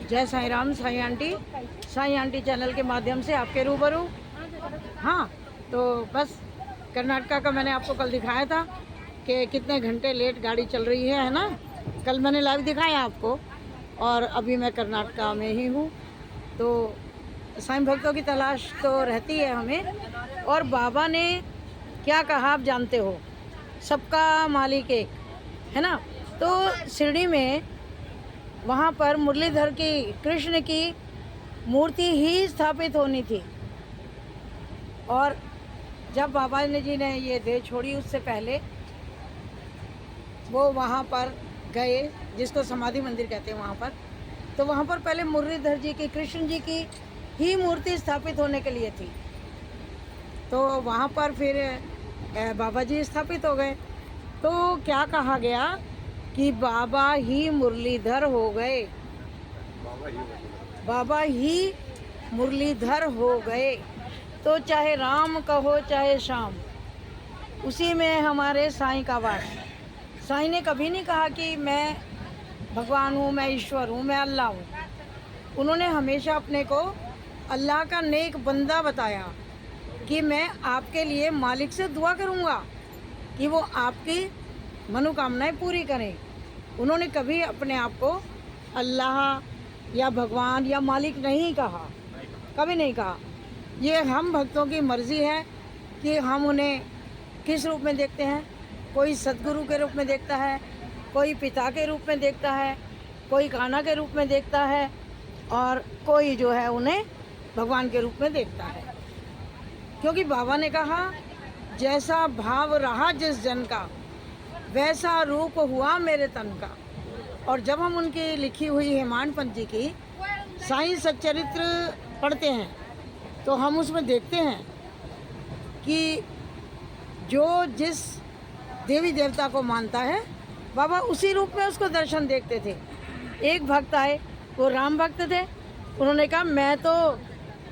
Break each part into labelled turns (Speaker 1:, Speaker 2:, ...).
Speaker 1: जय Sai Ram, Sai aunty channel के माध्यम से आपके रूबरू। हाँ, तो बस कर्नाटका का मैंने आपको कल दिखाया था कि कितने घंटे लेट गाड़ी चल रही है ना। कल मैंने लाइव दिखाया आपको और अभी मैं कर्नाटका में ही हूँ। तो साईं भक्तों की तलाश तो रहती है हमें। और बाबा ने क्या कहा आप जानते हो, सबका मालिक एक है ना। तो शिरडी में वहाँ पर मुरलीधर की, कृष्ण की मूर्ति ही स्थापित होनी थी। और जब बाबा ने जी ने ये देह छोड़ी उससे पहले वो वहाँ पर गए, जिसको समाधि मंदिर कहते हैं वहाँ पर। तो वहाँ पर पहले मुरलीधर जी की, कृष्ण जी की ही मूर्ति स्थापित होने के लिए थी। तो वहाँ पर फिर बाबा जी स्थापित हो गए। तो क्या कहा गया कि बाबा ही मुरलीधर हो गए, बाबा ही मुरलीधर हो गए। तो चाहे राम कहो चाहे श्याम, उसी में हमारे साईं का वास। साईं ने कभी नहीं कहा कि मैं भगवान हूँ, मैं ईश्वर हूँ, मैं अल्लाह हूँ। उन्होंने हमेशा अपने को अल्लाह का नेक बंदा बताया कि मैं आपके लिए मालिक से दुआ करूँगा कि वो आपकी मनोकामनाएं पूरी करें। उन्होंने कभी अपने आप को अल्लाह या भगवान या मालिक नहीं कहा, कभी नहीं कहा। ये हम भक्तों की मर्ज़ी है कि हम उन्हें किस रूप में देखते हैं। कोई सदगुरु के रूप में देखता है, कोई पिता के रूप में देखता है, कोई कान्हा के रूप में देखता है और कोई जो है उन्हें भगवान के रूप में देखता है। क्योंकि बाबा ने कहा जैसा भाव रहा जिस जन का, वैसा रूप हुआ मेरे तन का। और जब हम उनकी लिखी हुई हेमाड पंथ जी की साईं सच्चरित्र पढ़ते हैं तो हम उसमें देखते हैं कि जो जिस देवी देवता को मानता है बाबा उसी रूप में उसको दर्शन देखते थे। एक भक्त आए, वो राम भक्त थे। उन्होंने कहा मैं तो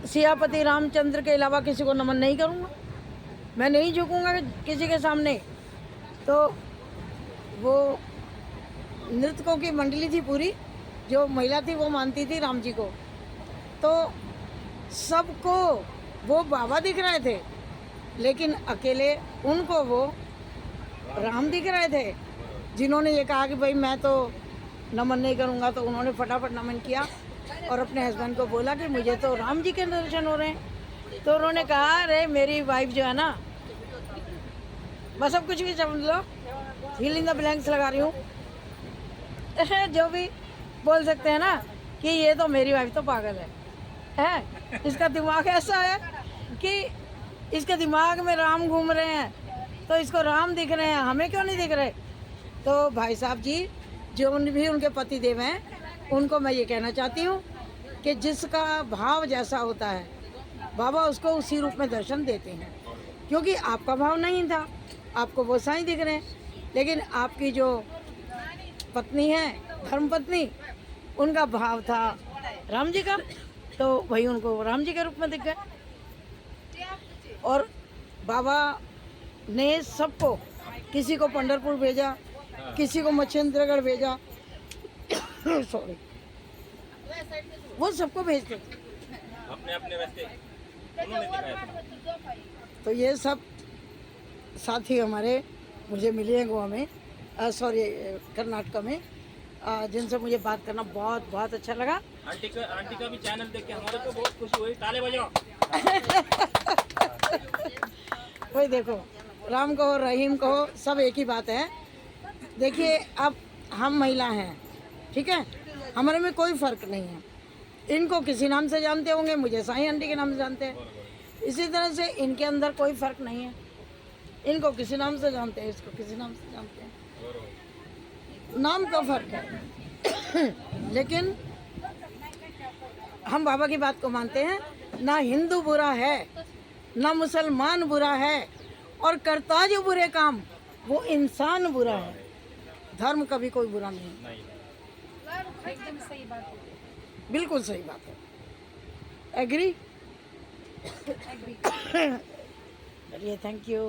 Speaker 1: सियापति रामचंद्र के अलावा किसी को नमन नहीं करूँगा, मैं नहीं झुकूँगा किसी के सामने। तो वो नृतकों की मंडली थी पूरी, जो महिला थी वो मानती थी राम जी को। तो सबको वो बाबा दिख रहे थे, लेकिन अकेले उनको वो राम दिख रहे थे। जिन्होंने ये कहा कि भाई मैं तो नमन नहीं करूँगा, तो उन्होंने फटाफट नमन किया और अपने हस्बैंड को बोला कि मुझे तो राम जी के दर्शन हो रहे हैं। तो उन्होंने कहा अरे मेरी वाइफ जो है ना, बस अब कुछ भी समझ लो, फिल इन द ब्लैंक्स लगा रही हूँ जो भी बोल सकते हैं ना कि ये तो मेरी वाइफ तो पागल है। इसका दिमाग ऐसा है कि इसके दिमाग में राम घूम रहे हैं, तो इसको राम दिख रहे हैं, हमें क्यों नहीं दिख रहे। तो भाई साहब जी जो भी उनके पति देव हैं, उनको मैं ये कहना चाहती हूँ कि जिसका भाव जैसा होता है बाबा उसको उसी रूप में दर्शन देते हैं। क्योंकि आपका भाव नहीं था, आपको वो साईं दिख रहे हैं, लेकिन आपकी जो पत्नी है, धर्म पत्नी, उनका भाव था राम जी का, तो वही उनको राम जी के रूप में दिख गए। और बाबा ने सबको, किसी को पंढरपुर भेजा, किसी को मच्छिंद्रगढ़ भेजा सॉरी, वो सबको भेजते थे
Speaker 2: अपने अपने रास्ते उन्होंने दिखाया था।
Speaker 1: तो ये सब साथी हमारे मुझे मिले हैं गोवा में, सॉरी कर्नाटका में, जिनसे मुझे बात करना बहुत बहुत अच्छा लगा।
Speaker 2: आंटी का भी चैनल देख के हमारे को बहुत खुशी हुई, ताले बजाओ।
Speaker 1: वही देखो, राम कहो रहीम कहो सब एक ही बात है। देखिए अब हम महिला हैं, ठीक है, हमारे में कोई फ़र्क नहीं है। इनको किसी नाम से जानते होंगे, मुझे साईं आंटी के नाम से जानते हैं। इसी तरह से इनके अंदर कोई फ़र्क नहीं है, इनको किसी नाम से जानते हैं, इसको किसी नाम से जानते हैं। नाम का फ़र्क है लेकिन हम बाबा की बात को मानते हैं। ना हिंदू बुरा है, ना मुसलमान बुरा है, और करता जो बुरे काम वो इंसान बुरा है। धर्म कभी कोई बुरा नहीं।
Speaker 3: एकदम सही बात है,
Speaker 1: बिल्कुल सही बात है। एग्री? चलिए, थैंक यू।